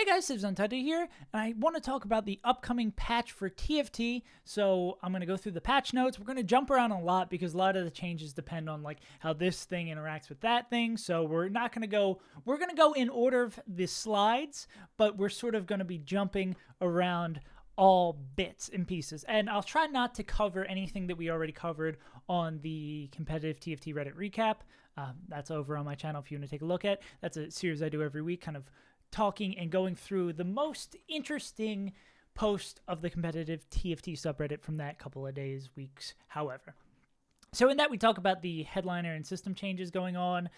Hey guys, this is Untitled here, and I want to talk about the upcoming patch for TFT. So I'm going to go through the patch notes. We're going to jump around a lot because a lot of the changes depend on like how this thing interacts with that thing. So we're not going to go, we're going to go in order of the slides, but we're sort of going to be jumping around all bits and pieces. And I'll try not to cover anything that we already covered on the competitive TFT Reddit recap. That's over on my channel if you want to take a look at. That's a series I do every week, kind of talking and going through the most interesting post of the competitive TFT subreddit from that couple of days, weeks, however. So in that, we talk about the headliner and system changes going on,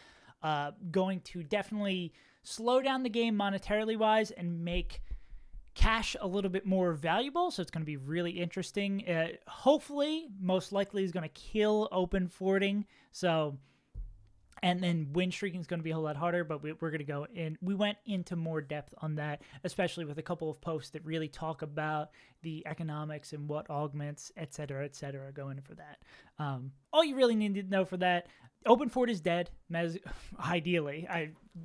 going to definitely slow down the game monetarily wise and make cash a little bit more valuable. So it's going to be really interesting. Hopefully, most likely is going to kill open forwarding. So, and then win streaking is going to be a whole lot harder, but we're going to go in. We went into more depth on that, especially with a couple of posts that really talk about the economics and what augments, et cetera, go in for that. All you really need to know for that, open forward is dead, ideally.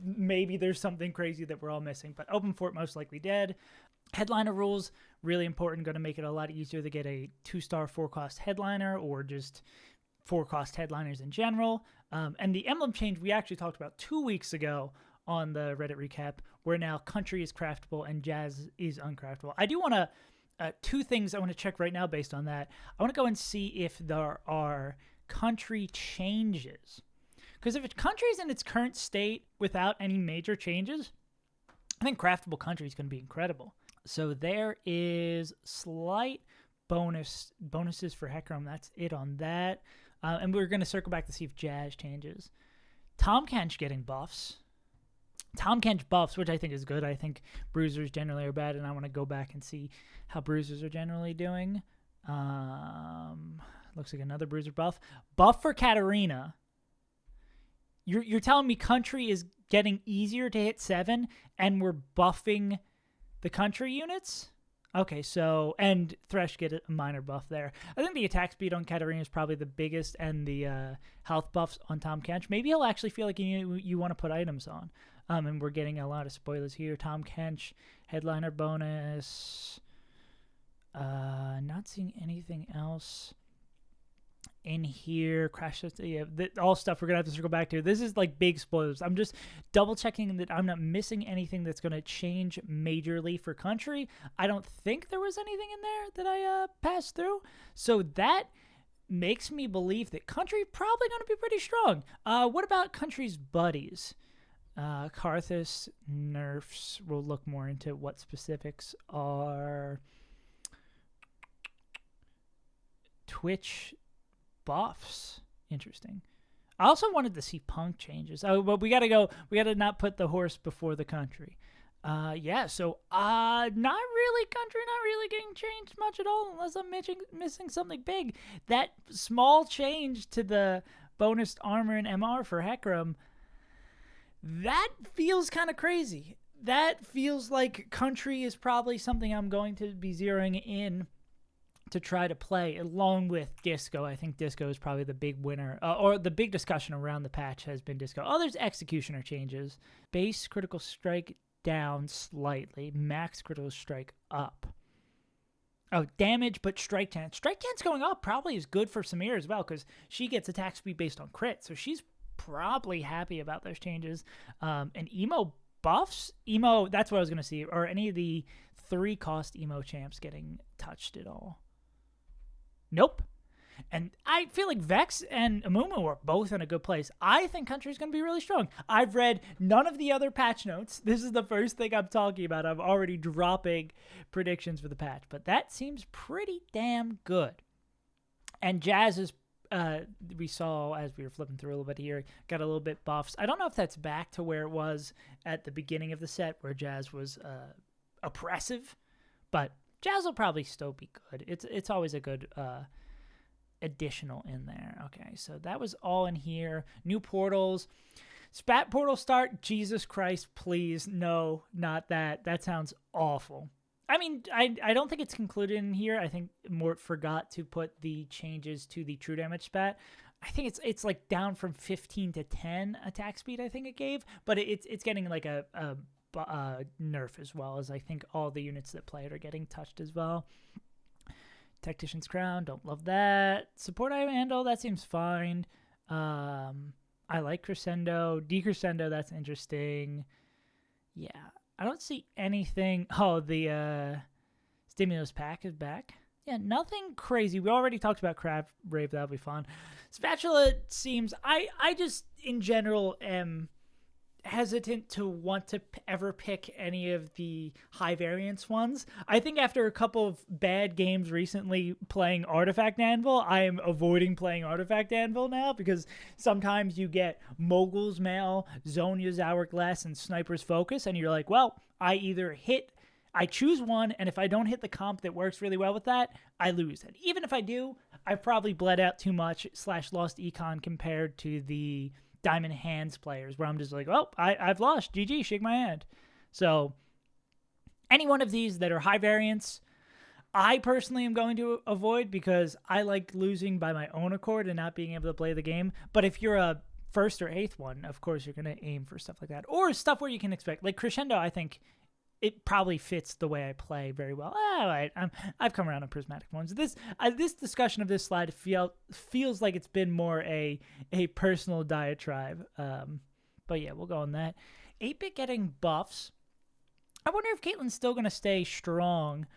Maybe there's something crazy that we're all missing, but open forward most likely dead. Headliner rules, really important, going to make it a lot easier to get a 2-star 4-cost headliner or just 4-cost headliners in general. And the emblem change we actually talked about 2 weeks ago on the Reddit recap, where now country is craftable and jazz is uncraftable. I do want to, two things I want to check right now based on that. I want to go and see if there are country changes. Because if country is in its current state without any major changes, I think craftable country is going to be incredible. So there is slight bonuses for Hecarim. That's it on that. And we're going to circle back to see if Jazz changes. Tahm Kench getting buffs. Tahm Kench buffs, which I think is good. I think bruisers generally are bad, and I want to go back and see how bruisers are generally doing. Looks like another bruiser buff. Buff for Katarina. You're telling me country is getting easier to hit 7, and we're buffing the country units? Okay, so, and Thresh get a minor buff there. I think the attack speed on Katarina is probably the biggest, and the health buffs on Tahm Kench. Maybe he'll actually feel like you want to put items on. And we're getting a lot of spoilers here. Tahm Kench, headliner bonus. Not seeing anything else in here. Crash, yeah, all stuff we're gonna have to circle back to. This is like big spoilers. I'm just double checking that I'm not missing anything that's gonna change majorly for country. I don't think there was anything in there that I passed through, so that makes me believe that country probably gonna be pretty strong. What about country's buddies? Karthus nerfs. We'll look more into what specifics are. Twitch buffs. Interesting. I also wanted to see punk changes. Oh, but we gotta not put the horse before the country. Yeah, so not really country, not really getting changed much at all unless I'm missing something big. That small change to the bonus armor and MR for Hecarim, that feels kind of crazy. That feels like country is probably something I'm going to be zeroing in to try to play along with Disco. I think Disco is probably the big winner, or the big discussion around the patch has been Disco. Oh, there's Executioner changes. Base critical strike down slightly. Max critical strike up. Oh, damage, but strike chance. Strike chance going up probably is good for Samir as well because she gets attack speed based on crit. So she's probably happy about those changes. And emo buffs? Emo, that's what I was going to see. Or any of the 3-cost emo champs getting touched at all? Nope. And I feel like Vex and Amumu are both in a good place. I think country is going to be really strong. I've read none of the other patch notes. This is the first thing I'm talking about. I'm already dropping predictions for the patch. But that seems pretty damn good. And Jazz is, we saw as we were flipping through a little bit here, got a little bit buffs. I don't know if that's back to where it was at the beginning of the set where Jazz was oppressive. But Jazz will probably still be good. It's always a good additional in there. Okay, so that was all in here. New portals. Spat portal start. Jesus Christ, please. No, not that. That sounds awful. I mean, I don't think it's concluded in here. I think Mort forgot to put the changes to the true damage spat. I think it's like down from 15 to 10 attack speed, I think it gave. But it's getting like a nerf as well, as I think all the units that play it are getting touched as well. Tactician's Crown, don't love that. Support Ivandel, that seems fine. I like Crescendo. Decrescendo, that's interesting. Yeah, I don't see anything. Oh, the Stimulus Pack is back. Yeah, nothing crazy. We already talked about Craft Brave. That'll be fun. Spatula seems... I just, in general, am hesitant to want to ever pick any of the high variance ones. I think after a couple of bad games recently playing Artifact Anvil, I am avoiding playing Artifact Anvil now, because sometimes you get Mogul's Mail, Zonia's Hourglass, and Sniper's Focus, and you're like, well, I choose one, and if I don't hit the comp that works really well with that, I lose. And even if I do, I've probably bled out too much / lost econ compared to the Diamond Hands players, where I'm just like, oh, I've lost. GG, shake my hand. So any one of these that are high variance, I personally am going to avoid, because I like losing by my own accord and not being able to play the game. But if you're a first or eighth one, of course you're going to aim for stuff like that. Or stuff where you can expect. Like Crescendo, I think it probably fits the way I play very well. All right, I've come around on prismatic ones. This discussion of this slide feels like it's been more a personal diatribe. But yeah, we'll go on that. 8-bit getting buffs. I wonder if Caitlyn's still going to stay strong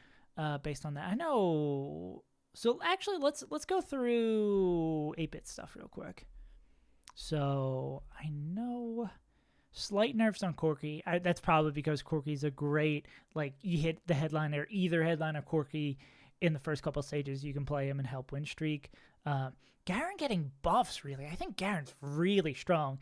based on that. I know. So actually, let's go through 8-bit stuff real quick. So I know... Slight nerfs on Corki. That's probably because Corki's a great, like, you hit the headliner, either headliner Corki in the first couple stages, you can play him and help win streak. Garen getting buffs, really. I think Garen's really strong.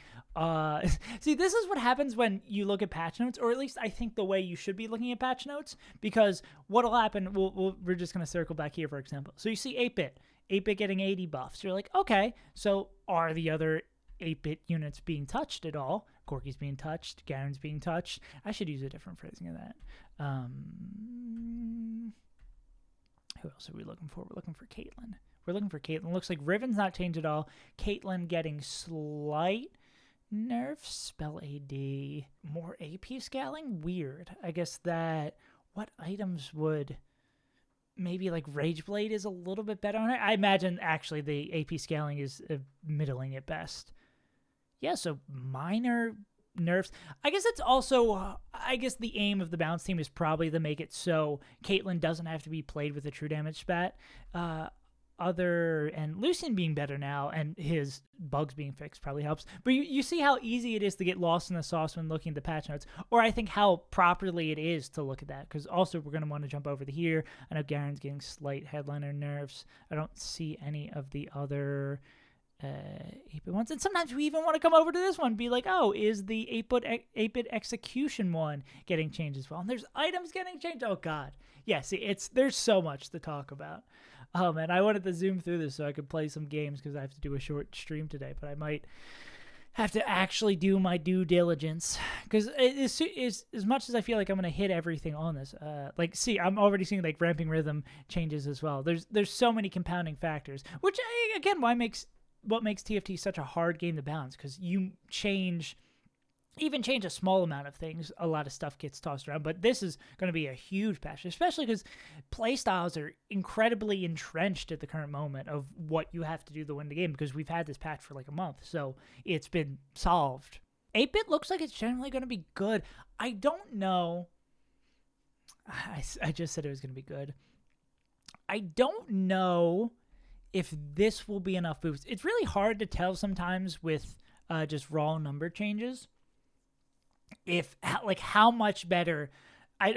See, this is what happens when you look at patch notes, or at least I think the way you should be looking at patch notes, because what'll happen, we're just going to circle back here, for example. So you see 8-bit getting 80 buffs. You're like, okay, so are the other 8-bit units being touched at all? Corki's being touched. Garen's being touched. I should use a different phrasing of that. Who else are we looking for? We're looking for Caitlyn. Looks like Riven's not changed at all. Caitlyn getting slight nerfs. Spell AD. More AP scaling? Weird. I guess that... What items would... Maybe like Rageblade is a little bit better on it. I imagine actually the AP scaling is middling at best. Yeah, so minor nerfs. I guess it's also, the aim of the balance team is probably to make it so Caitlyn doesn't have to be played with a true damage spat. And Lucian being better now and his bugs being fixed probably helps. But you see how easy it is to get lost in the sauce when looking at the patch notes, or I think how properly it is to look at that, because also we're going to want to jump over to here. I know Garen's getting slight headliner nerfs. I don't see any of the other 8-bit ones, and sometimes we even want to come over to this one, be like, oh, is the 8-bit execution one getting changed as well? And there's items getting changed. Oh god, yeah. See, there's so much to talk about. Oh man, I wanted to zoom through this so I could play some games, because I have to do a short stream today, but I might have to actually do my due diligence, because as much as I feel like I'm going to hit everything on this, I'm already seeing like ramping rhythm changes as well. There's so many compounding factors, which again, what makes TFT such a hard game to balance, because you change a small amount of things, a lot of stuff gets tossed around. But this is going to be a huge patch, especially because playstyles are incredibly entrenched at the current moment of what you have to do to win the game, because we've had this patch for like a month, so it's been solved. 8-bit looks like it's generally going to be good. I don't know. I just said it was going to be good. I don't know if this will be enough boost. It's really hard to tell sometimes with just raw number changes. How much better. I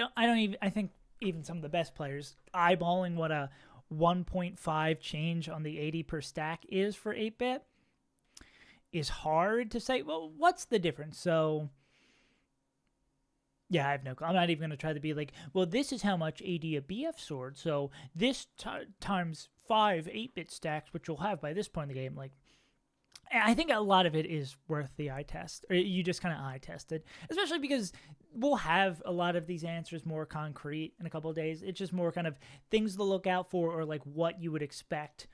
think even some of the best players eyeballing what a 1.5 change on the 80 per stack is for 8-bit is hard to say. Well, what's the difference? So yeah, I have no clue. I'm not even going to try to be like, well, this is how much AD a BF sword, so this times 5 8-bit stacks, which you'll have by this point in the game. Like, I think a lot of it is worth the eye test. Or you just kind of eye test it, especially because we'll have a lot of these answers more concrete in a couple of days. It's just more kind of things to look out for, or like what you would expect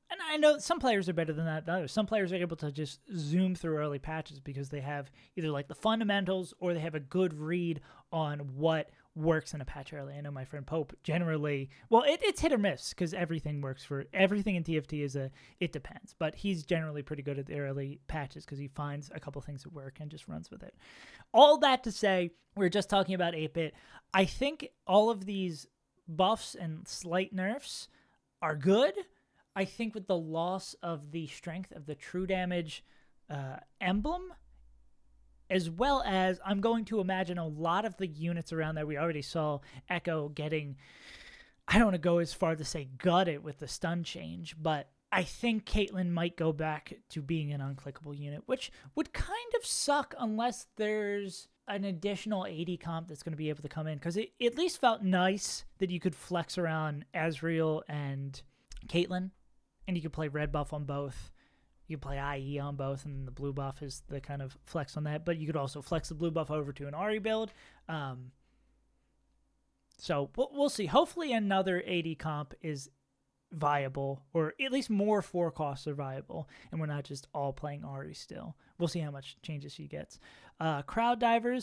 And I know some players are better than that than others. Some players are able to just zoom through early patches because they have either like the fundamentals or they have a good read on what works in a patch early. I know my friend Pope generally, well, it's hit or miss because everything works for everything in TFT it depends. But he's generally pretty good at the early patches because he finds a couple things that work and just runs with it. All that to say, we're just talking about 8-bit. I think all of these buffs and slight nerfs are good. I think with the loss of the strength of the true damage emblem, as well as I'm going to imagine a lot of the units around there. We already saw Echo getting, I don't want to go as far to say gutted with the stun change, but I think Caitlyn might go back to being an unclickable unit, which would kind of suck unless there's an additional AD comp that's going to be able to come in, because it at least felt nice that you could flex around Azrael and Caitlyn. And you can play red buff on both. You can play IE on both, and the blue buff is the kind of flex on that. But you could also flex the blue buff over to an Ahri build. So we'll see. Hopefully another AD comp is viable, or at least more 4 costs are viable, and we're not just all playing Ahri still. We'll see how much changes she gets. Crowd Diver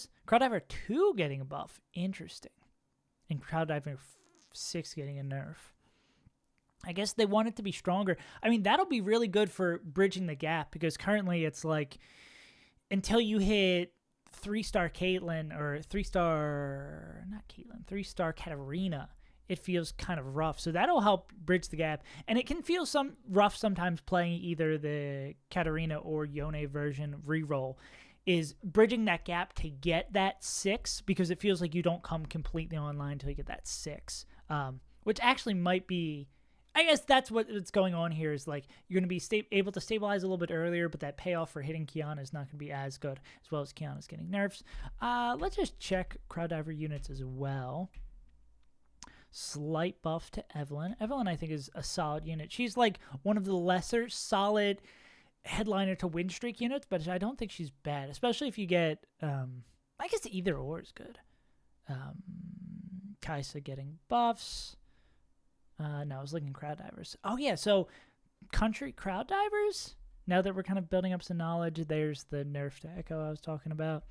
2 getting a buff. Interesting. And Crowd Diver 6 getting a nerf. I guess they want it to be stronger. I mean, that'll be really good for bridging the gap, because currently it's like until you hit 3-star Caitlyn or 3-star Katarina, it feels kind of rough. So that'll help bridge the gap. And it can feel rough sometimes playing either the Katarina or Yone version reroll, is bridging that gap to get that 6, because it feels like you don't come completely online until you get that 6, which actually might be, I guess that's what's going on here, is like you're going to be able to stabilize a little bit earlier, but that payoff for hitting Kiana is not going to be as good, as well as Kiana's getting nerfs. Let's just check Crowd Diver units as well. Slight buff to Evelyn. Evelyn, I think, is a solid unit. She's like one of the lesser solid headliner to win streak units, but I don't think she's bad, especially if you get, I guess either or is good. Kaisa getting buffs. No, I was looking Crowd Divers. Oh, yeah, so Country Crowd Divers? Now that we're kind of building up some knowledge, there's the nerf to Echo I was talking about.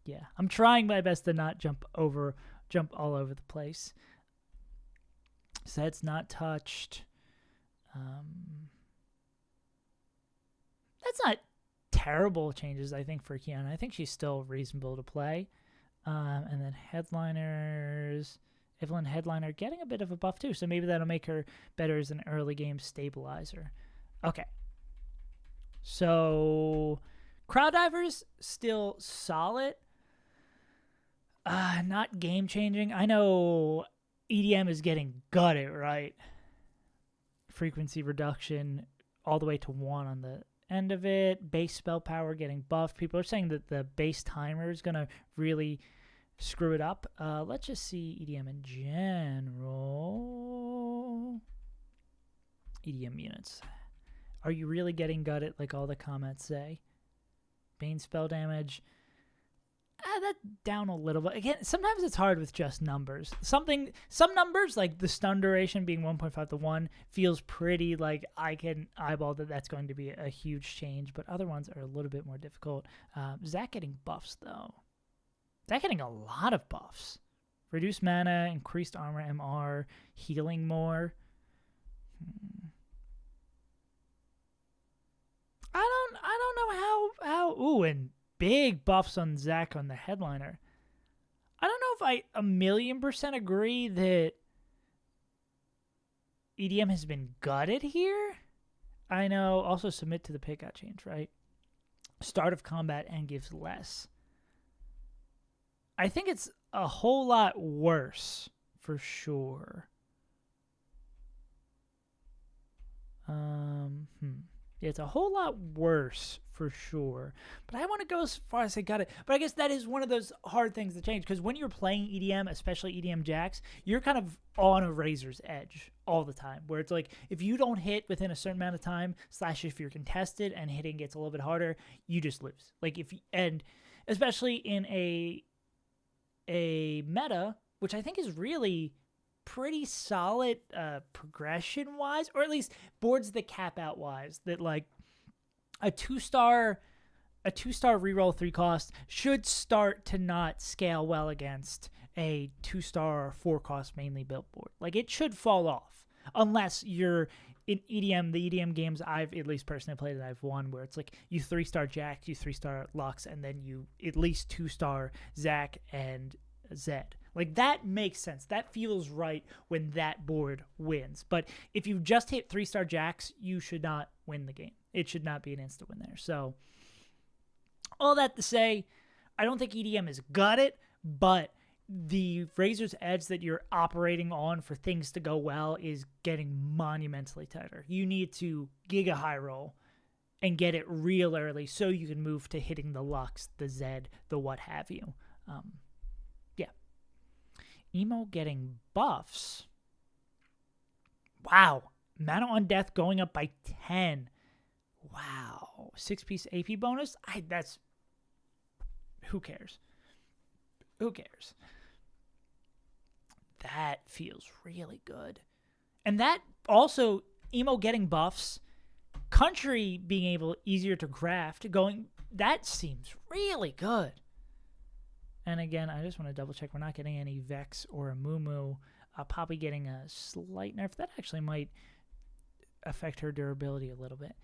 Yeah, I'm trying my best to not jump all over the place. Zed's not touched. That's not terrible changes, I think, for Kiana. I think she's still reasonable to play. And then Headliners... Evelyn Headliner getting a bit of a buff too, so maybe that'll make her better as an early game stabilizer. Okay. So Crowd Divers still solid. Not game changing. I know EDM is getting gutted, right? Frequency reduction all the way to 1 on the end of it. Base spell power getting buffed. People are saying that the base timer is going to really screw it up. Let's just see EDM in general. EDM units. Are you really getting gutted like all the comments say? Bane spell damage. That down a little bit. Again, sometimes it's hard with just numbers. Some numbers, like the stun duration being 1.5 to 1, feels pretty like I can eyeball that that's going to be a huge change, but other ones are a little bit more difficult. Zach getting buffs, though. Zach getting a lot of buffs. Reduced mana, increased armor, MR, healing more. I don't know how. Ooh, and big buffs on Zach on the Headliner. I don't know if I 1,000,000% agree that EDM has been gutted here. I know. Also, submit to the pick got changed, right? Start of combat and gives less. I think it's a whole lot worse, for sure. It's a whole lot worse, for sure. But I want to go as far as I got it. But I guess that is one of those hard things to change, because when you're playing EDM, especially EDM Jax, you're kind of on a razor's edge all the time, where it's like, if you don't hit within a certain amount of time, / if you're contested and hitting gets a little bit harder, you just lose. And especially in a meta, which I think is really pretty solid progression wise, or at least boards that cap out wise, that like a 2-star reroll 3 cost should start to not scale well against a 2-star or 4 cost mainly built board. Like, it should fall off unless you're in EDM. The EDM games I've at least personally played that I've won, where it's like you 3-star Jack, you 3-star Lux, and then you at least 2-star Zach and Zed. Like, that makes sense. That feels right when that board wins. But if you just hit 3-star Jacks, you should not win the game. It should not be an instant win there. So, all that to say, I don't think EDM has got it, but the Razor's Edge that you're operating on for things to go well is getting monumentally tighter. You need to giga high roll and get it real early so you can move to hitting the Lux, the Zed, the what have you. Yeah. Emo getting buffs. Wow. Mana on Death going up by 10. Wow. 6-piece AP bonus? That's... Who cares? Who cares? That feels really good. And that also, Emo getting buffs, Country being easier to craft, that seems really good. And again, I just want to double check we're not getting any Vex or a Moo. Poppy getting a slight nerf. That actually might affect her durability a little bit.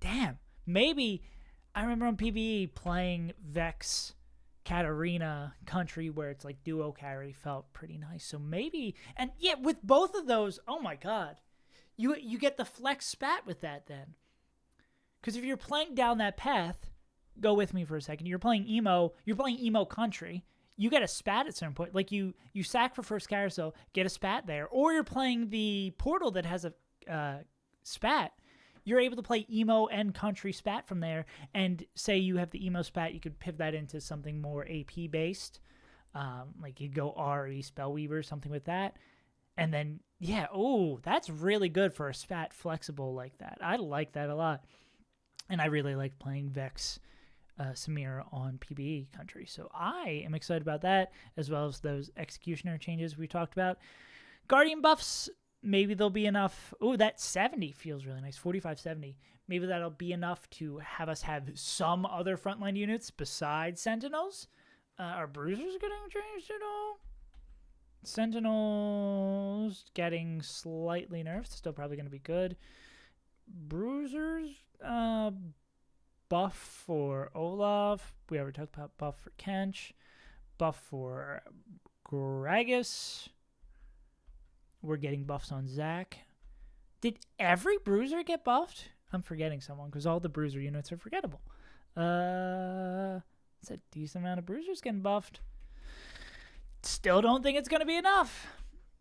Damn. Maybe, I remember on PvE playing Vex Katarina Country where it's like duo carry felt pretty nice. So maybe, and yeah, with both of those, oh my god, you get the flex spat with that then. Because if you're playing down that path, go with me for a second. You're playing emo Country. You get a spat at certain point. Like you sack for first carousel, get a spat there, or you're playing the portal that has a spat. You're able to play emo and country spat from there, and say you have the emo spat, you could pivot that into something more AP based, like you'd go RE Spellweaver, something with that, and then yeah, oh, that's really good for a spat flexible like that. I like that a lot, and I really like playing Vex Samira on PBE Country, so I am excited about that, as well as those executioner changes we talked about. Guardian buffs. Maybe there'll be enough. Oh, that 70 feels really nice. 45-70. Maybe that'll be enough to have us have some other frontline units besides Sentinels. Are Bruisers getting changed at all? Sentinels getting slightly nerfed. Still probably going to be good. Bruisers, buff for Olaf. We already talked about buff for Kench. Buff for Gragas. We're getting buffs on Zach. Did every bruiser get buffed? I'm forgetting someone because all the bruiser units are forgettable. It's a decent amount of bruisers getting buffed. Still don't think it's going to be enough.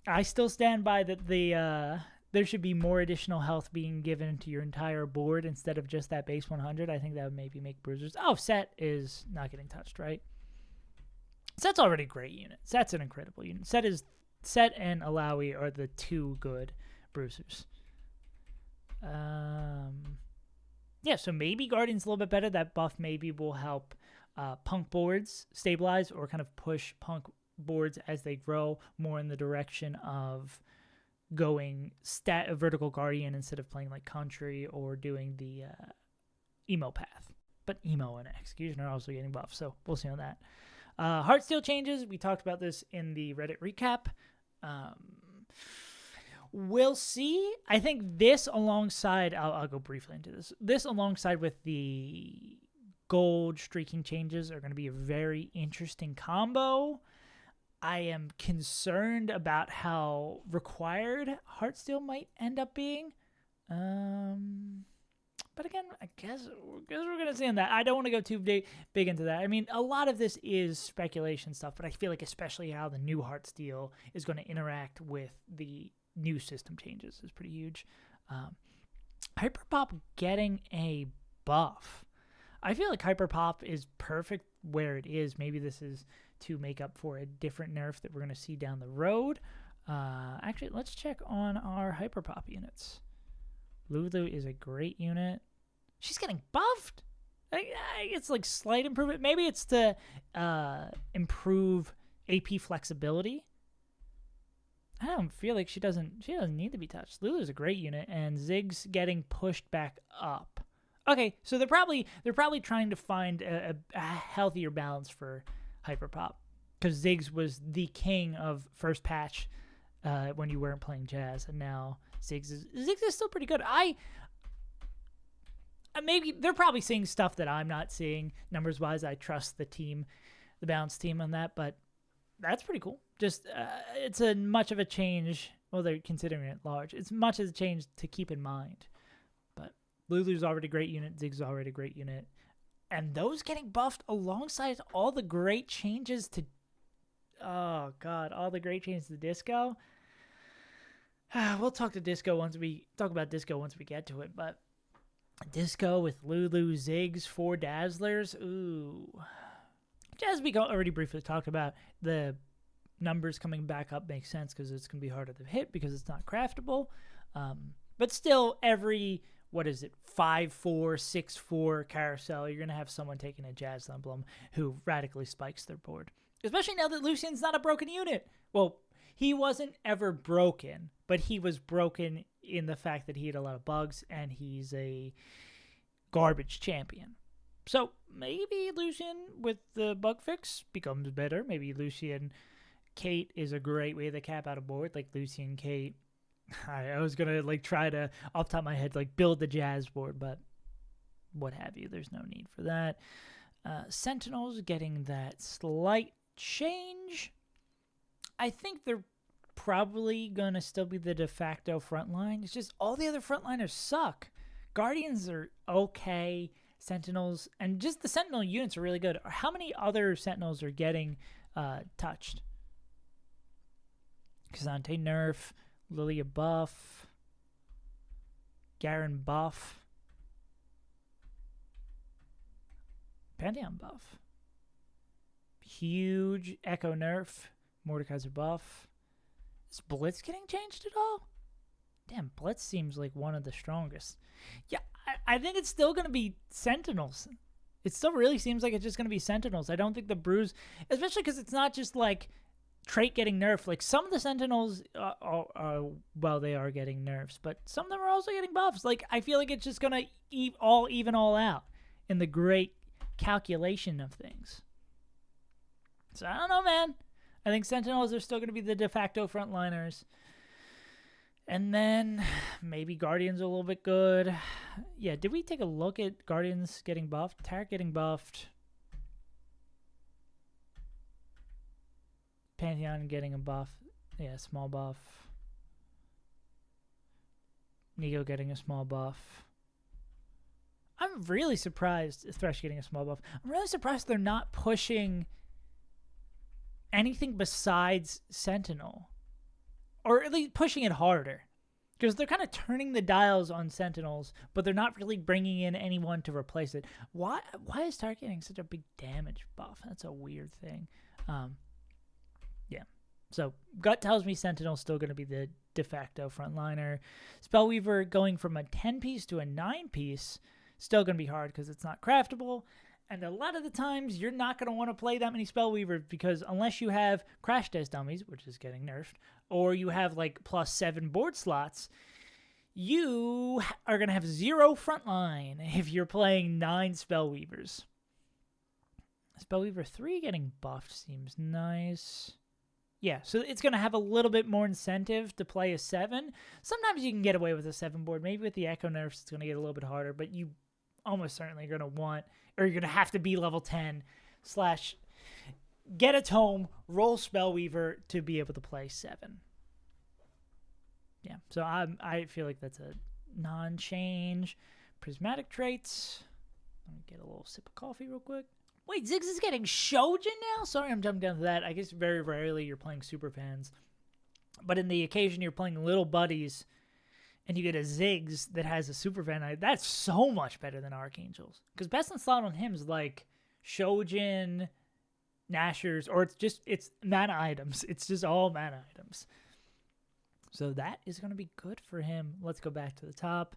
I still stand by that there should be more additional health being given to your entire board instead of just that base 100. I think that would maybe make bruisers. Oh, Set is not getting touched, right? Set's already a great unit. Set's an incredible unit. Set and Alawi are the two good bruisers. Yeah, so maybe Guardian's a little bit better. That buff maybe will help Punk boards stabilize or kind of push Punk boards as they grow more in the direction of going vertical Guardian instead of playing like Country or doing the emo path. But emo and Execution are also getting buffs, so we'll see on that. Heartsteel changes. We talked about this in the Reddit recap. We'll see. I think this alongside, I'll go briefly into this. This alongside with the gold streaking changes are going to be a very interesting combo. I am concerned about how required Heartsteel might end up being. But again, I guess we're going to see on that. I don't want to go too big into that. I mean, a lot of this is speculation stuff, but I feel like especially how the new Heartsteel is going to interact with the new system changes is pretty huge. Hyperpop getting a buff. I feel like Hyperpop is perfect where it is. Maybe this is to make up for a different nerf that we're going to see down the road. Actually, let's check on our Hyperpop units. Lulu is a great unit. She's getting buffed. It's like slight improvement. Maybe it's to improve AP flexibility. I don't feel like she doesn't need to be touched. Lulu's a great unit, and Ziggs getting pushed back up. Okay, so they're probably trying to find a healthier balance for Hyperpop, because Ziggs was the king of first patch when you weren't playing Jazz, and now Ziggs is still pretty good. Maybe they're probably seeing stuff that I'm not seeing numbers wise. I trust the balance team on that, but that's pretty cool. Just it's a much of a change. Well, they're considering it large. It's much as a change to keep in mind. But Lulu's already a great unit. Ziggs is already a great unit, and those getting buffed alongside all the great changes to. Oh God, all the great changes to Disco. We'll talk about Disco once we get to it, but Disco with Lulu, Ziggs, 4 Dazzlers. Ooh. As we already briefly talked about, the numbers coming back up makes sense because it's going to be harder to hit because it's not craftable. But still, every, 5-4, 6-4 carousel, you're going to have someone taking a Jazz Emblem who radically spikes their board. Especially now that Lucian's not a broken unit. Well, he wasn't ever broken, but he was broken in the fact that he had a lot of bugs and he's a garbage champion. So maybe Lucian with the bug fix becomes better. Maybe Lucian Kate is a great way to cap out a board, like Lucian Kate. I was going to try to, off the top of my head, build the Jazz board, but what have you. There's no need for that. Sentinels getting that slight change. I think they're probably going to still be the de facto front line. It's just all the other frontliners suck. Guardians are okay. Sentinels, and just the Sentinel units are really good. How many other Sentinels are getting touched? Kazante nerf, Lilia buff, Garen buff, Pantheon buff, huge Echo nerf, Mordekaiser buff. Is Blitz getting changed at all? Damn, Blitz seems like one of the strongest. Yeah, I think it's still going to be Sentinels. It still really seems like it's just going to be Sentinels. I don't think the Bruise, especially because it's not just trait getting nerfed. Some of the Sentinels, they are getting nerfs, but some of them are also getting buffs. I feel like it's just going to even all out in the great calculation of things. So I don't know, man. I think Sentinels are still going to be the de facto frontliners. And then maybe Guardians are a little bit good. Yeah, did we take a look at Guardians getting buffed? Tarek getting buffed. Pantheon getting a buff. Yeah, small buff. Nigo getting a small buff. I'm really surprised Thresh getting a small buff. I'm really surprised they're not pushing anything besides Sentinel. Or at least pushing it harder. Because they're kind of turning the dials on Sentinels, but they're not really bringing in anyone to replace it. Why is Tark getting such a big damage buff? That's a weird thing. Yeah. So gut tells me Sentinel's still going to be the de facto frontliner. Spellweaver going from a 10-piece to a 9-piece, still going to be hard because it's not craftable. And a lot of the times, you're not going to want to play that many Spellweavers because unless you have Crash Test Dummies, which is getting nerfed, or you have +7 board slots, you are going to have 0 frontline if you're playing 9 Spellweavers. Spellweaver 3 getting buffed seems nice. Yeah, so it's going to have a little bit more incentive to play a 7. Sometimes you can get away with a 7 board. Maybe with the Echo nerfs, it's going to get a little bit harder, but you almost certainly are going to want, or you're going to have to be level 10 / get a tome, roll Spellweaver to be able to play 7. Yeah, so I feel like that's a non-change. Prismatic traits. Let me get a little sip of coffee real quick. Wait, Ziggs is getting Shojin now? Sorry, I'm jumping down to that. I guess very rarely you're playing super fans. But in the occasion you're playing little buddies and you get a Ziggs that has a super fan, that's so much better than Archangels. Because best in slot on him is Shojin, Nashers, or it's mana items. It's just all mana items. So that is going to be good for him. Let's go back to the top.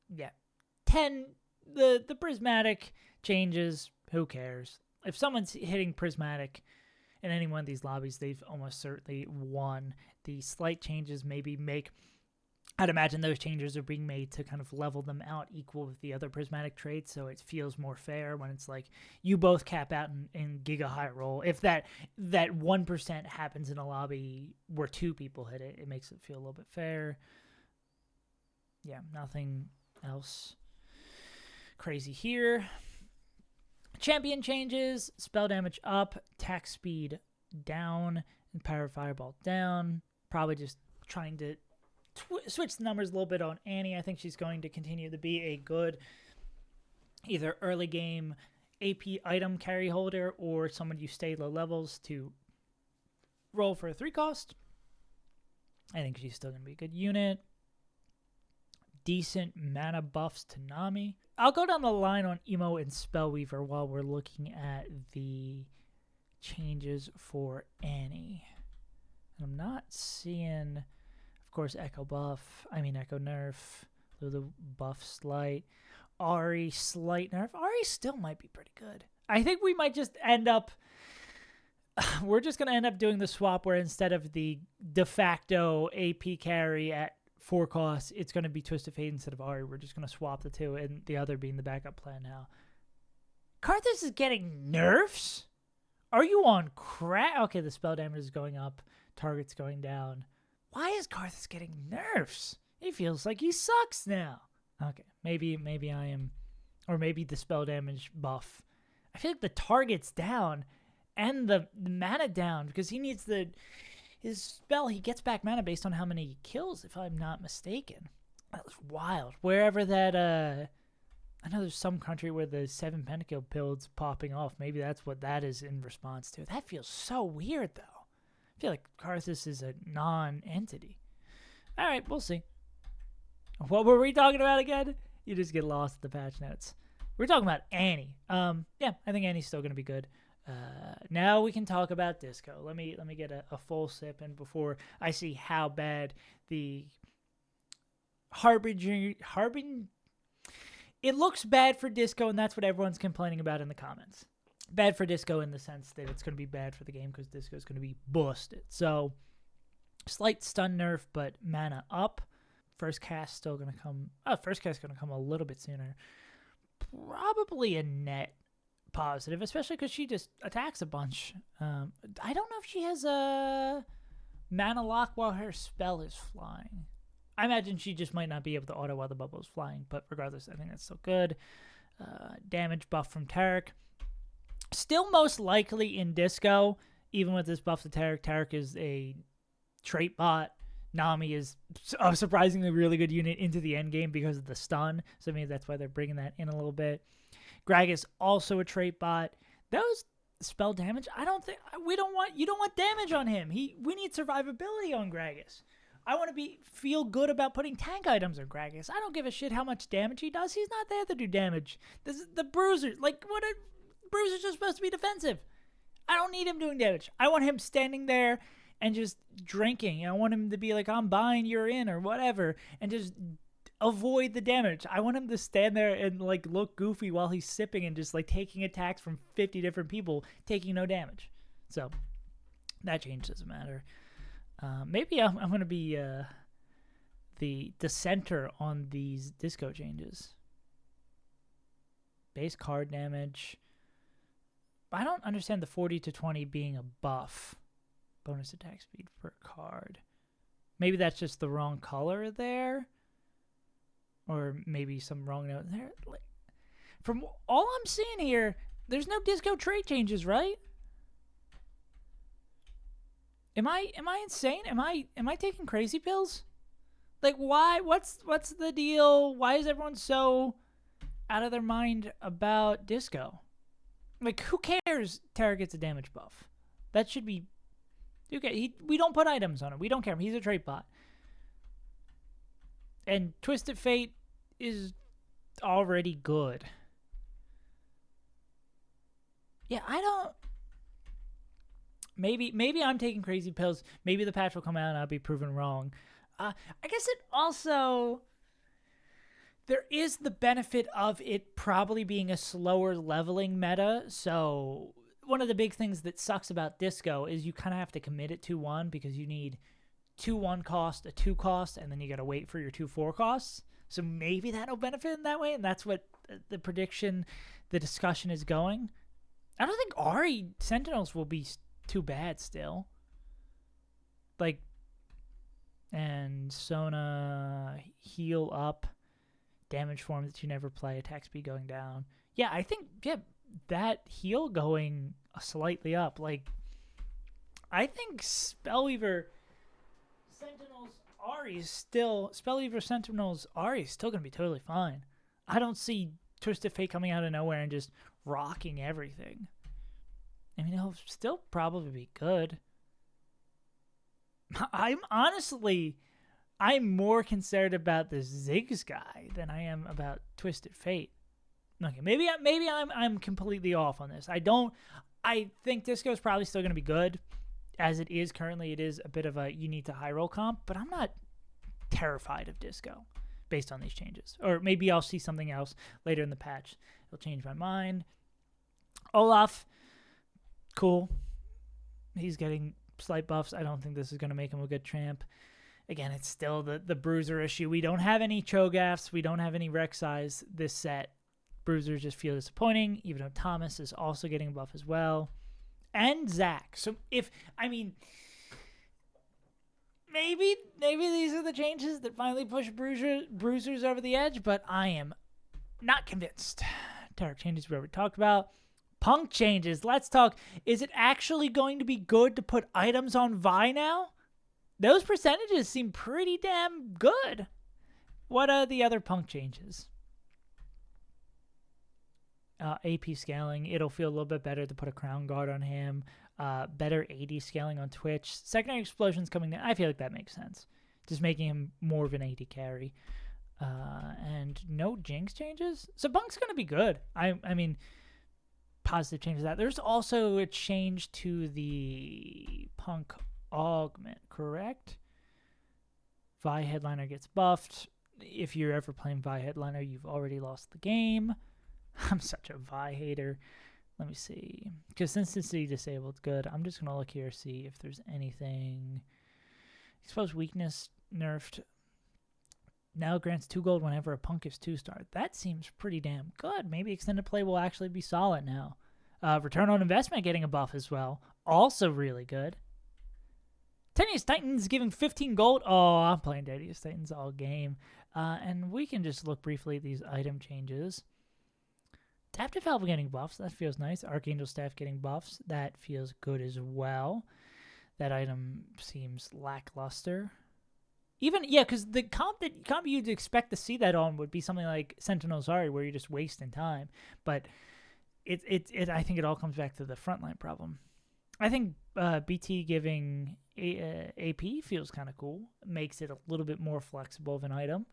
Yeah. 10, the prismatic changes, who cares? If someone's hitting prismatic, in any one of these lobbies, they've almost certainly won. The slight changes maybe make... I'd imagine those changes are being made to kind of level them out equal with the other prismatic traits, so it feels more fair when it's like you both cap out in Giga High Roll. If that 1% happens in a lobby where 2 people hit it, it makes it feel a little bit fair. Yeah, nothing else crazy here. Champion changes, spell damage up, attack speed down, and power fireball down. Probably just trying to switch the numbers a little bit on Annie. I think she's going to continue to be a good either early game AP item carry holder or someone you stay low levels to roll for a 3 cost. I think she's still going to be a good unit. Decent mana buffs to Nami. I'll go down the line on Emo and Spellweaver while we're looking at the changes for Annie. And I'm not seeing, of course, Echo nerf. Lulu buff slight. Ari slight nerf. Ari still might be pretty good. I think we might just end up... We're just going to end up doing the swap where instead of the de facto AP carry at 4 costs, it's going to be Twisted Fate instead of Ari. We're just going to swap the two, and the other being the backup plan now. Karthus is getting nerfs? Are you on crack? Okay, the spell damage is going up. Target's going down. Why is Karthus getting nerfs? It feels like he sucks now. Okay, maybe I am... Or maybe the spell damage buff. I feel like the target's down and the mana down because he needs the... His spell, he gets back mana based on how many he kills, if I'm not mistaken. That was wild. Wherever that, I know there's some country where the 7 pentakill build's popping off. Maybe that's what that is in response to. That feels so weird, though. I feel like Karthus is a non-entity. All right, we'll see. What were we talking about again? You just get lost in the patch notes. We're talking about Annie. Yeah, I think Annie's still going to be good. Now we can talk about Disco. Let me get a full sip, and before I see how bad the it looks bad for Disco, and that's what everyone's complaining about in the comments. Bad for Disco in the sense that it's going to be bad for the game because Disco is going to be busted. So slight stun nerf, but mana up. First cast still going to come. First cast going to come a little bit sooner. Probably a net positive, especially because she just attacks a bunch. I don't know if she has a mana lock while her spell is flying. I imagine she just might not be able to auto while the bubble is flying, but regardless, I think that's still good. Damage buff from Tarek. Still most likely in Disco, even with this buff to Tarek. Tarek is a trait bot. Nami is a surprisingly really good unit into the end game because of the stun, so maybe that's why they're bringing that in a little bit. Gragas also a trait bot. Those spell damage, you don't want damage on him. We need survivability on Gragas. I want to feel good about putting tank items on Gragas. I don't give a shit how much damage he does. He's not there to do damage. This is the Bruiser. Bruiser's just supposed to be defensive. I don't need him doing damage. I want him standing there and just drinking. I want him to be like, I'm buying, you're in, or whatever, and just avoid the damage. I want him to stand there and look goofy while he's sipping and just taking attacks from 50 different people, taking no damage. So that change doesn't matter. Maybe I'm going to be the center on these Disco changes. Base card damage. I don't understand the 40 to 20 being a buff. Bonus attack speed per card. Maybe that's just the wrong color there. Or maybe some wrong note there. From all I'm seeing here, there's no Disco trait changes, right? Am I insane? Am I taking crazy pills? Why? What's the deal? Why is everyone so out of their mind about Disco? Who cares? Terra gets a damage buff. That should be okay. We don't put items on him. We don't care. He's a trait bot. And Twisted Fate is already good. Yeah, I don't... Maybe I'm taking crazy pills. Maybe the patch will come out and I'll be proven wrong. I guess it also... There is the benefit of it probably being a slower leveling meta, so... one of the big things that sucks about Disco is you kind of have to commit it 2-1 because you need 2-1 cost, a 2 cost, and then you got to wait for your 2-4 costs. So maybe that'll benefit in that way, and that's what the prediction, the discussion is going. I don't think Ahri Sentinels will be too bad still. Like, and Sona heal up, damage form that you never play, attack speed going down. Yeah, I think that heal going slightly up. Like, I think Spellweaver Sentinels Ahri is still going to be totally fine. I don't see Twisted Fate coming out of nowhere and just rocking everything. I mean, it'll still probably be good. I'm more concerned about the Ziggs guy than I am about Twisted Fate. Okay, maybe I'm completely off on this. I think Disco is probably still going to be good. As it is currently, it is a bit of a you need to high roll comp, but I'm not terrified of Disco based on these changes. Or maybe I'll see something else later in the patch. It'll change my mind. Olaf, cool. He's getting slight buffs. I don't think this is going to make him a good champ. Again, it's still the bruiser issue. We don't have any Cho'Gaths. We don't have any Rek'Sais this set. Bruisers just feel disappointing, even though Thomas is also getting a buff as well. And Zach. So maybe these are the changes that finally push bruisers over the edge, but I am not convinced. Tarek changes we already talked about. Punk changes. Let's talk. Is it actually going to be good to put items on Vi now? Those percentages seem pretty damn good. What are the other Punk changes? AP scaling. It'll feel a little bit better to put a Crown Guard on him. Better AD scaling on Twitch. Secondary explosions coming down. I feel like that makes sense. Just making him more of an AD carry. And no Jinx changes. So Punk's going to be good. I mean, positive changes that. There's also a change to the Punk Augment, correct? Vi Headliner gets buffed. If you're ever playing Vi Headliner, you've already lost the game. I'm such a Vi hater. Let me see. Because since it's disabled, good. I'm just going to look here, see if there's anything. Exposed weakness nerfed. Now grants 2 gold whenever a Punk is 2-star. That seems pretty damn good. Maybe extended play will actually be solid now. Return on investment getting a buff as well. Also really good. Tenuous Titans giving 15 gold. Oh, I'm playing Tenuous Titans all game. And we can just look briefly at these item changes. Adaptive Valve getting buffs. That feels nice. Archangel Staff getting buffs. That feels good as well. That item seems lackluster. Even, yeah, because the comp you'd expect to see that on would be something like Sentinel Ahri, where you're just wasting time. But I think it all comes back to the frontline problem. I think BT giving AP feels kind of cool. Makes it a little bit more flexible of an item.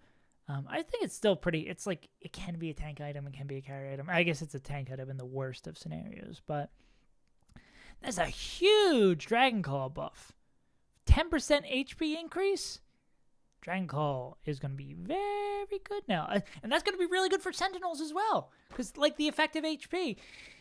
I think it's still pretty. It's like it can be a tank item, it can be a carry item. I guess it's a tank item in the worst of scenarios, but that's a huge Dragon Claw buff. 10% HP increase. Dragon Claw is going to be very good now, and that's going to be really good for Sentinels as well, because like the effective HP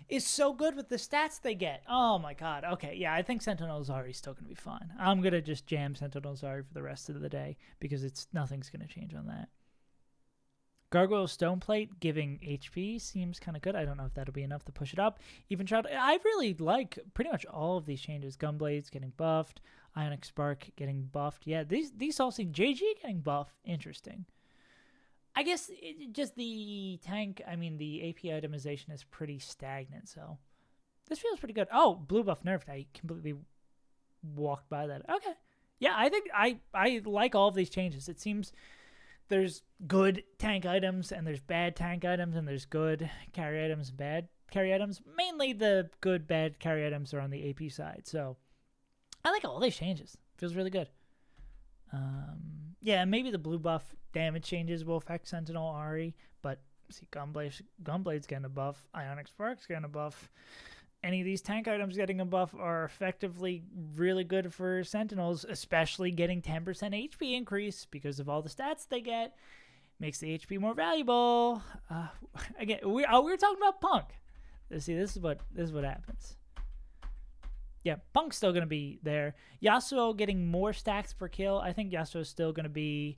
is so good with the stats they get. Oh my god. Okay, yeah, I think Sentinel Ahri is still going to be fine. I'm going to just jam Sentinel Ahri for the rest of the day because nothing's going to change on that. Gargoyle Stoneplate giving HP seems kind of good. I don't know if that'll be enough to push it up. Even Child, I really like pretty much all of these changes. Gunblades getting buffed. Ionic Spark getting buffed. Yeah, these all seem JG getting buffed. Interesting. I guess just the tank, the AP itemization is pretty stagnant, so this feels pretty good. Oh, blue buff nerfed. I completely walked by that. Okay. Yeah, I think I like all of these changes. It seems there's good tank items and there's bad tank items and there's good carry items and bad carry items. Mainly the good, bad carry items are on the AP side. So I like all these changes. Feels really good. Yeah, maybe the blue buff damage changes will affect Sentinel Ahri, but see, Gunblade's getting a buff. Ionic Spark's getting a buff. Any of these tank items getting a buff are effectively really good for Sentinels, especially getting 10% HP increase because of all the stats they get. Makes the HP more valuable. Again, we were talking about Punk. See, this is what happens. Yeah, Punk's still going to be there. Yasuo getting more stacks per kill. I think Yasuo's still going to be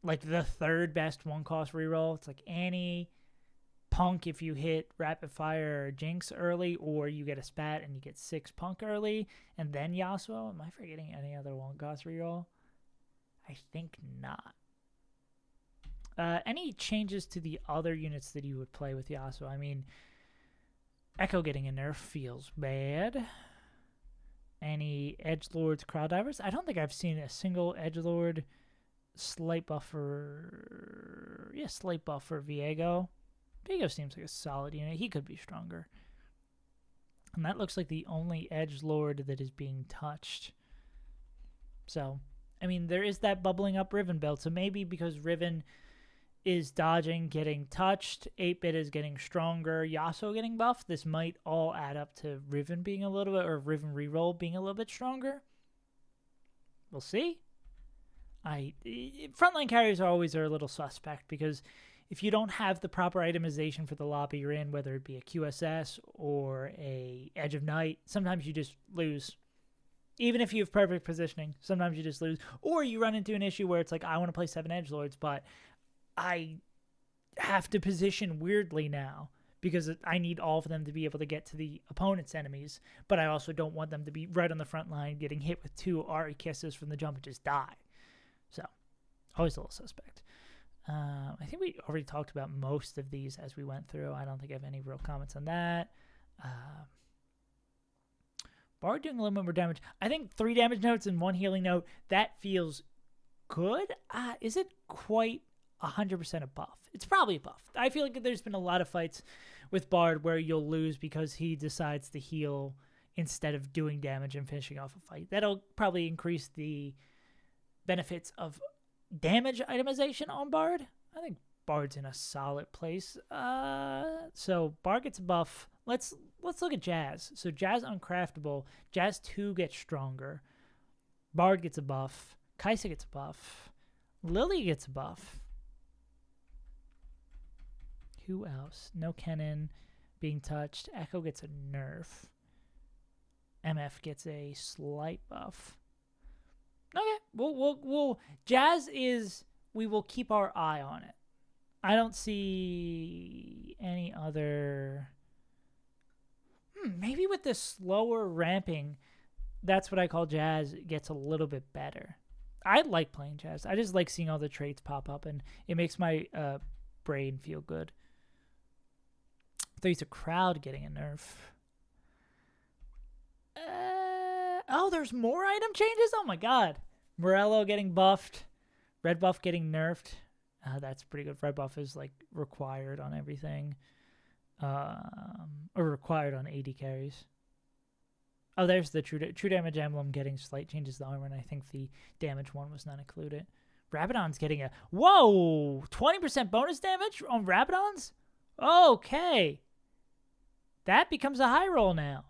like the third best one-cost reroll. It's like Annie, Punk if you hit Rapid Fire or Jinx early, or you get a Spat and you get 6 Punk early, and then Yasuo. Am I forgetting any other one-cost reroll? I think not. Any changes to the other units that you would play with Yasuo? I mean, Echo getting a nerf feels bad. Any Edgelords, Crowd Divers? I don't think I've seen a single Edgelord slight buffer. Yeah, slight buff for Viego. Viego seems like a solid unit. He could be stronger. And that looks like the only Edgelord that is being touched. So, I mean, there is that bubbling up Riven build. So maybe because Riven is dodging, getting touched, 8-bit is getting stronger, Yasuo getting buffed, this might all add up to Riven being a little bit, or Riven reroll being a little bit stronger. We'll see. Frontline carriers are always a little suspect, because if you don't have the proper itemization for the lobby you're in, whether it be a QSS or a Edge of Night, sometimes you just lose. Even if you have perfect positioning, sometimes you just lose. Or you run into an issue where it's like, I want to play 7 Edgelords, but I have to position weirdly now because I need all of them to be able to get to the opponent's enemies, but I also don't want them to be right on the front line getting hit with 2 Ari kisses from the jump and just die. So, always a little suspect. I think we already talked about most of these as we went through. I don't think I have any real comments on that. Bard doing a little bit more damage. I think 3 damage notes and 1 healing note, that feels good. Is it quite 100% a buff? It's probably a buff. I feel like there's been a lot of fights with Bard where you'll lose because he decides to heal instead of doing damage and finishing off a fight. That'll probably increase the benefits of damage itemization on Bard. I think Bard's in a solid place. So Bard gets a buff. Let's look at Jazz. So Jazz on Craftable. Jazz 2 gets stronger. Bard gets a buff. Kaisa gets a buff. Lily gets a buff. Who else? No Kennen being touched. Echo gets a nerf. MF gets a slight buff. Okay, we'll Jazz is, we will keep our eye on it. I don't see any other. Maybe with the slower ramping, that's what I call Jazz, gets a little bit better. I like playing Jazz. I just like seeing all the traits pop up, and it makes my brain feel good. There's a Crowd getting a nerf. Oh, there's more item changes? Oh my god. Morello getting buffed. Red buff getting nerfed. That's pretty good. Red buff is like required on everything. Or required on AD carries. Oh, there's the true damage emblem getting slight changes to armor, and I think the damage one was not included. Rabadon's getting a... Whoa! 20% bonus damage on Rabadons? Okay. That becomes a high roll now.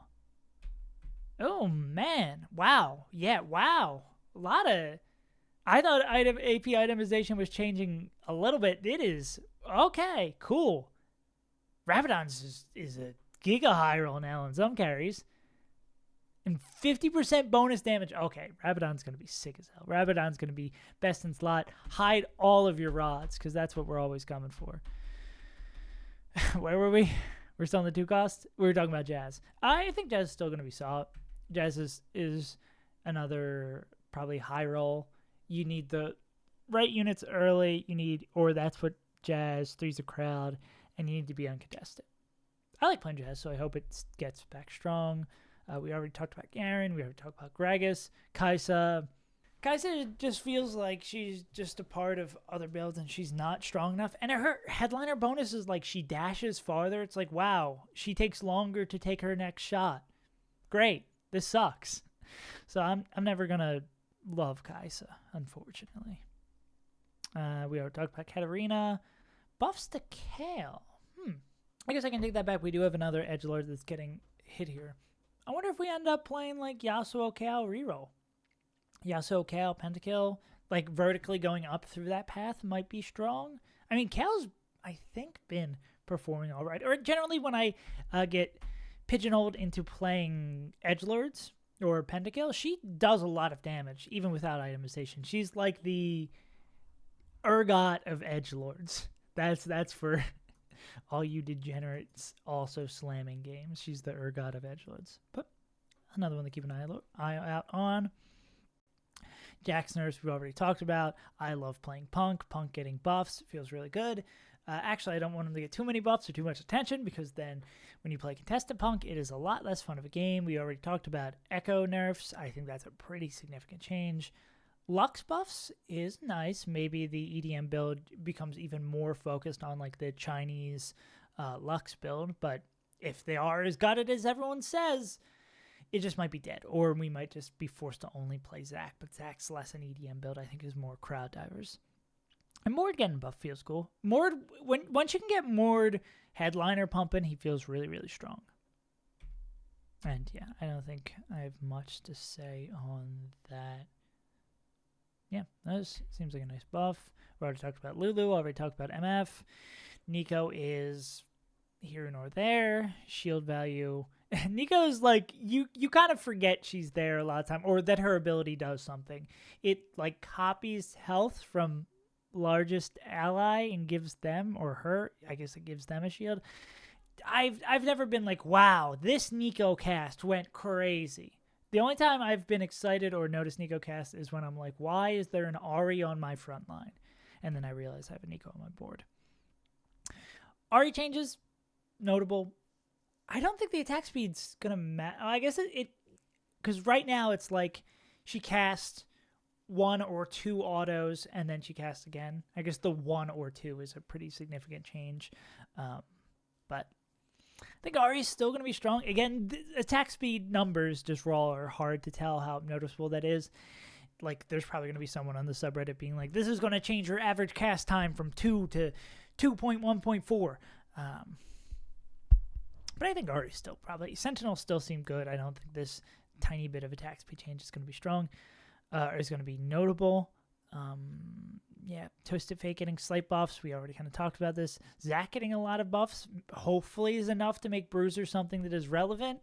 Oh, man. Wow. Yeah, wow. A lot of... I thought AP itemization was changing a little bit. It is. Okay, cool. Rabadon's is a giga high roll now in some carries. And 50% bonus damage. Okay, Rabadon's going to be sick as hell. Rabadon's going to be best in slot. Hide all of your rods, because that's what we're always coming for. Where were we? We're still on the 2 cost? We were talking about Jazz. I think Jazz is still going to be solid. Jazz is another probably high roll. You need the right units early. You need, or that's what Jazz, 3's a Crowd, and you need to be uncontested. I like playing Jazz, so I hope it gets back strong. We already talked about Garen. We already talked about Gragas. Kaisa. Kaisa just feels like she's just a part of other builds and she's not strong enough. And her headliner bonus is like she dashes farther. It's like, wow, she takes longer to take her next shot. Great. This sucks. So I'm never going to love Kaisa, unfortunately. We already talked about Katarina. Buffs to Kale. I guess I can take that back. We do have another Edgelord that's getting hit here. I wonder if we end up playing like Yasuo Kale reroll. Yasuo Kale pentakill, like vertically going up through that path might be strong. I mean, Kale's, I think, been performing all right. Or generally when I get pigeonholed into playing edgelords or pentakill, she does a lot of damage even without itemization. She's like the Urgot of edgelords. That's for all you degenerates also slamming games. She's the Urgot of edgelords. But another one to keep an eye out on. Jax nerfs we've already talked about. I love playing Punk. Punk getting buffs feels really good. Actually, I don't want him to get too many buffs or too much attention, because then when you play contested Punk, it is a lot less fun of a game. We already talked about Echo nerfs. I think that's a pretty significant change. Lux buffs is nice. Maybe the EDM build becomes even more focused on like the Chinese Lux build, but if they are as gutted as everyone says, it just might be dead, or we might just be forced to only play Zac. But Zac's less an EDM build. I think is more crowd divers. And Mord getting buff feels cool. Mord, once you can get Mord headliner pumping, he feels really, really strong. And yeah, I don't think I have much to say on that. Yeah, that seems like a nice buff. We already talked about Lulu. Already talked about MF. Nico is here nor there. Shield value. Nico's like, you kind of forget she's there a lot of time, or that her ability does something. It like copies health from largest ally and gives them, or her, I guess it gives them a shield. I've never been like, wow, this Nico cast went crazy. The only time I've been excited or noticed Nico cast is when I'm like, why is there an Ahri on my front line? And then I realize I have a Nico on my board. Ahri changes, notable. I don't think the attack speed's gonna matter. I guess it because right now it's like she casts 1 or 2 autos and then she casts again. I guess the 1 or 2 is a pretty significant change, but I think Ahri's still going to be strong. Again, the attack speed numbers just raw are hard to tell how noticeable that is. Like, there's probably going to be someone on the subreddit being like, this is going to change your average cast time from 2 to 2.1.4. But I think Ahri's still probably... Sentinel still seem good. I don't think this tiny bit of attack speed change is going to be strong. Or is going to be notable. Yeah, Toasted Fate getting slight buffs. We already kind of talked about this. Zac getting a lot of buffs. Hopefully is enough to make Bruiser something that is relevant.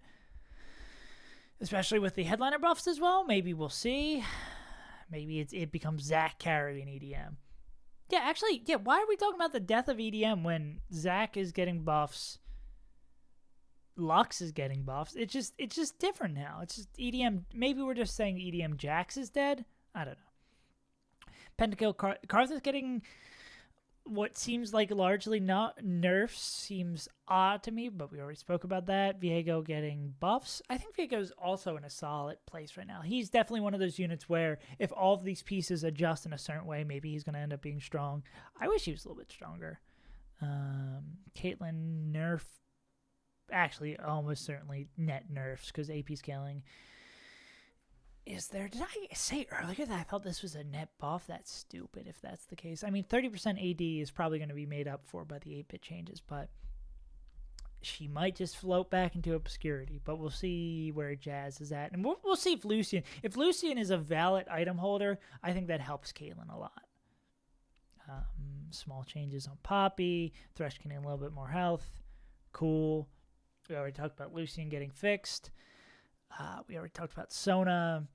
Especially with the headliner buffs as well. Maybe we'll see. Maybe it becomes Zac carry in EDM. Yeah, actually, yeah, why are we talking about the death of EDM when Zac is getting buffs? Lux is getting buffs. It's just different now. It's just EDM. Maybe we're just saying EDM Jax is dead. I don't know. Pentakill Karthus getting what seems like largely not nerfs seems odd to me, but we already spoke about that. Viego getting buffs. I think Viego's also in a solid place right now. He's definitely one of those units where if all of these pieces adjust in a certain way, maybe he's going to end up being strong. I wish he was a little bit stronger. Caitlyn nerf. Actually, almost certainly net nerfs because AP scaling is there. Did I say earlier that I thought this was a net buff? That's stupid if that's the case. I mean, 30% AD is probably going to be made up for by the 8-bit changes, but she might just float back into obscurity. But we'll see where Jazz is at. And we'll see if Lucian is a valid item holder, I think that helps Caitlyn a lot. Small changes on Poppy. Thresh getting a little bit more health. Cool. We already talked about Lucian getting fixed. We already talked about Sona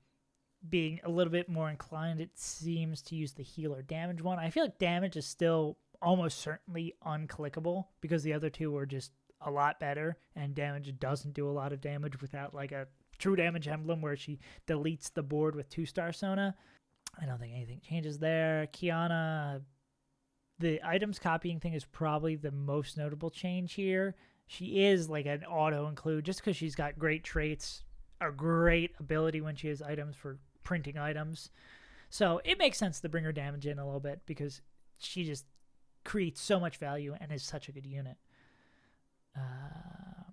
being a little bit more inclined, it seems, to use the healer damage one. I feel like damage is still almost certainly unclickable because the other two are just a lot better, and damage doesn't do a lot of damage without like a true damage emblem where she deletes the board with 2-star Sona. I don't think anything changes there. Kiana, the items copying thing is probably the most notable change here. She is like an auto-include just because she's got great traits, a great ability when she has items for printing items. So it makes sense to bring her damage in a little bit because she just creates so much value and is such a good unit.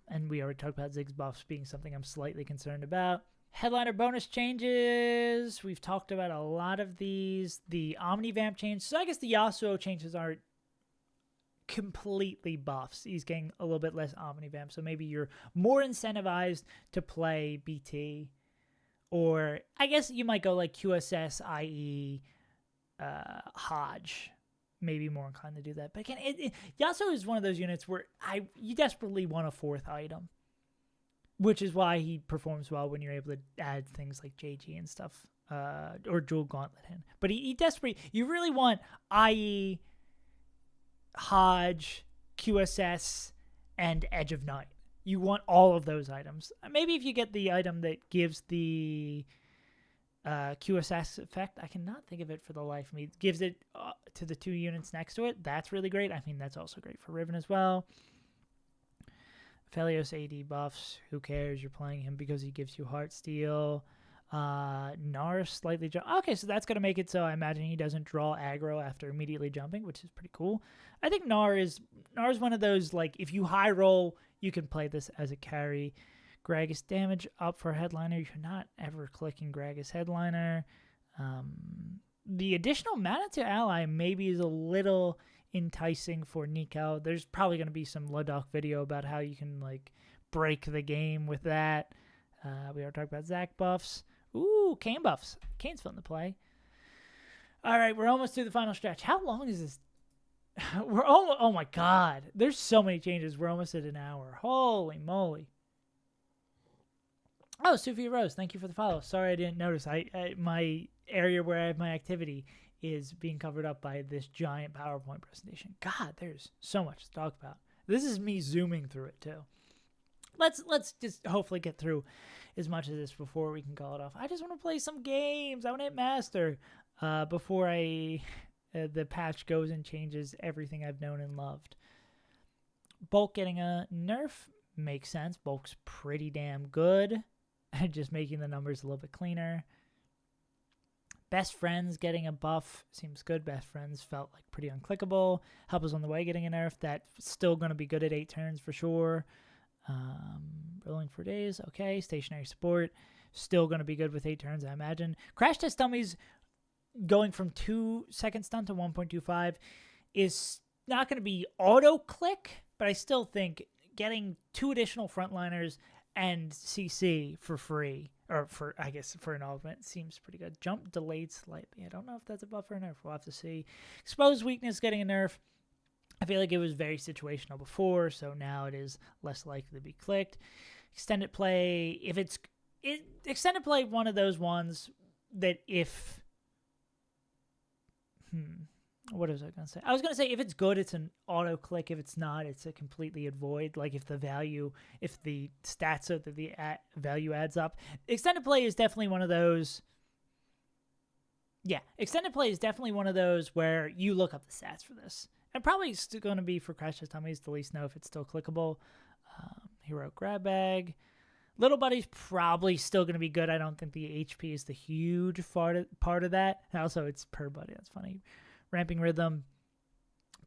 And we already talked about Zig's buffs being something I'm slightly concerned about. Headliner bonus changes. We've talked about a lot of these. The Omnivamp change. So I guess the Yasuo changes aren't completely buffs. He's getting a little bit less Omnivamp, so maybe you're more incentivized to play BT, or I guess you might go like QSS, i.e. Hodge, maybe more inclined to do that. But again, Yasuo is one of those units where you desperately want a 4th item. which is why he performs well when you're able to add things like JG and stuff, or Jewel Gauntlet in. But he desperately, you really want IE, Hodge, QSS, and Edge of Night. You want all of those items. Maybe if you get the item that gives the QSS effect, I cannot think of it for the life of me. It gives it to the 2 units next to it. That's really great. I mean, that's also great for Riven as well. Felios AD buffs. Who cares? You're playing him because he gives you Heartsteel. Gnar slightly jump. Okay, so that's going to make it so I imagine he doesn't draw aggro after immediately jumping, which is pretty cool. I think Gnar is one of those, like, if you high roll, you can play this as a carry. Gragas damage up for Headliner. You're not ever clicking Gragas Headliner. The additional mana to ally maybe is a little enticing for Nico. There's probably going to be some Ludok video about how you can, like, break the game with that. We already talked about Zac buffs. Ooh, Kayn buffs. Kayn's fun to play. All right, we're almost through the final stretch. How long is this? We're almost, oh my God. There's so many changes. We're almost at an hour. Holy moly. Oh, Sophia Rose, thank you for the follow. Sorry I didn't notice. My area where I have my activity is being covered up by this giant PowerPoint presentation. God, there's so much to talk about. This is me zooming through it too. Let's just hopefully get through as much of this before we can call it off. I just want to play some games. I want to hit Master before the patch goes and changes everything I've known and loved. Bulk getting a nerf makes sense. Bulk's pretty damn good. Just making the numbers a little bit cleaner. Best Friends getting a buff seems good. Best Friends felt like pretty unclickable. Help Us on the Way getting a nerf. That's still going to be good at 8 turns for sure. Rolling for days. Okay. Stationary Support. Still going to be good with 8 turns, I imagine. Crash Test Dummies going from 2 second stun to 1.25 is not going to be auto click, but I still think getting 2 additional frontliners and CC for free, or for, I guess, for an augment seems pretty good. Jump delayed slightly. I don't know if that's a buff or a nerf. We'll have to see. Exposed Weakness getting a nerf. I feel like it was very situational before, so now it is less likely to be clicked. Extended play, if it's extended play, one of those ones that if what was I going to say? I was going to say if it's good, it's an auto click. If it's not, it's a completely avoid. Like if the stats so that the value adds up. Extended play is definitely one of those. Yeah, extended play is definitely one of those where you look up the stats for this. And probably still going to be for Crash Test Dummies to at least know if it's still clickable. Heroic Grab Bag. Little Buddy's probably still going to be good. I don't think the HP is the huge part of that. And also, it's per buddy. That's funny. Ramping Rhythm.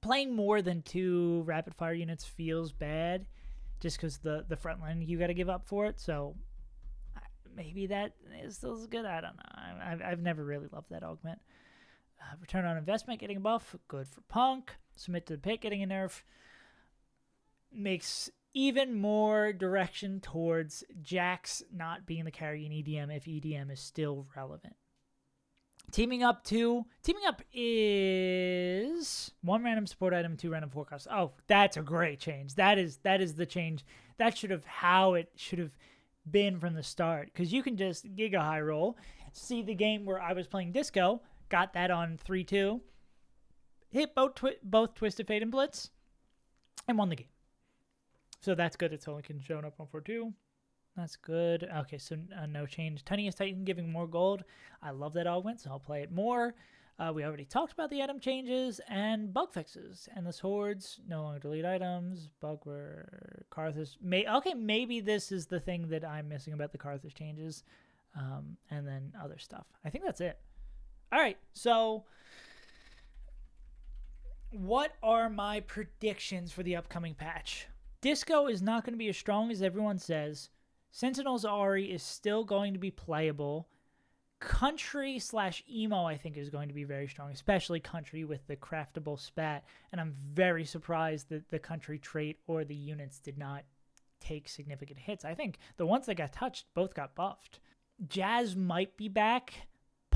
Playing more than 2 rapid fire units feels bad just because the front line you got to give up for it. So maybe that is still good. I don't know. I've never really loved that augment. Return on Investment getting a buff. Good for Punk. Submit to the Pit getting a nerf. Makes even more direction towards Jax not being the carry in EDM if EDM is still relevant. Teaming Up is 1 random support item, 2 random forecasts. Oh, that's a great change. That is the change. That should have how it should have been from the start. Because you can just Giga High Roll, see the game where I was playing Disco, got that on 3-2, hit both Twisted Fate and Blitz, and won the game. So that's good. It's only showing up on 4-2. That's good. Okay, so no change. Tiniest Titan giving more gold. I love that augment, so I'll play it more. We already talked about the item changes and bug fixes. Endless Hordes, no longer delete items. Bugware, Karthus. Maybe this is the thing that I'm missing about the Karthus changes. And then other stuff. I think that's it. All right, so what are my predictions for the upcoming patch? Disco is not going to be as strong as everyone says. Sentinel's Ahri is still going to be playable. Country/emo, I think, is going to be very strong, especially Country with the craftable spat. And I'm very surprised that the Country trait or the units did not take significant hits. I think the ones that got touched both got buffed. Jazz might be back.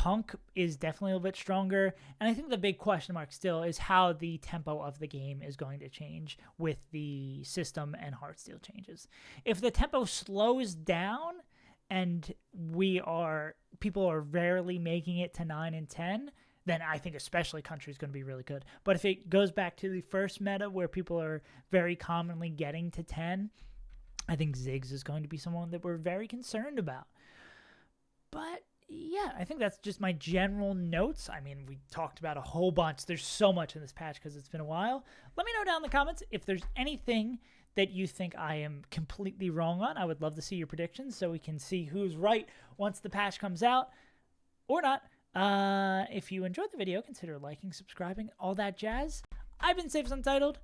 Punk is definitely a little bit stronger, and I think the big question mark still is how the tempo of the game is going to change with the system and Heartsteel changes. If the tempo slows down and people are rarely making it to 9 and 10, then I think especially Country is going to be really good. But if it goes back to the first meta where people are very commonly getting to 10, I think Ziggs is going to be someone that we're very concerned about. But yeah, I think that's just my general notes. I mean, we talked about a whole bunch. There's so much in this patch because it's been a while. Let me know down in the comments if there's anything that you think I am completely wrong on. I would love to see your predictions so we can see who's right once the patch comes out or not. If you enjoyed the video, consider liking, subscribing, all that jazz. I've been Safe as Untitled.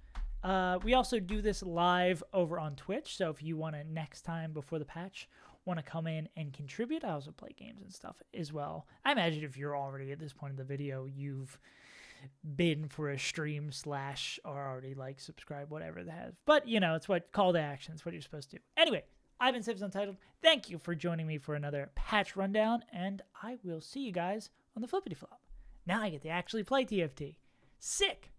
We also do this live over on Twitch, so if you want to next time before the patch want to come in and contribute, I also play games and stuff as well. I imagine if you're already at this point in the video, you've been for a stream / or already like, subscribe, whatever that has. But, you know, it's what call to action. It's what you're supposed to do. Anyway, I've been Safe as Untitled. Thank you for joining me for another patch rundown, and I will see you guys on the flippity flop. Now I get to actually play TFT. Sick!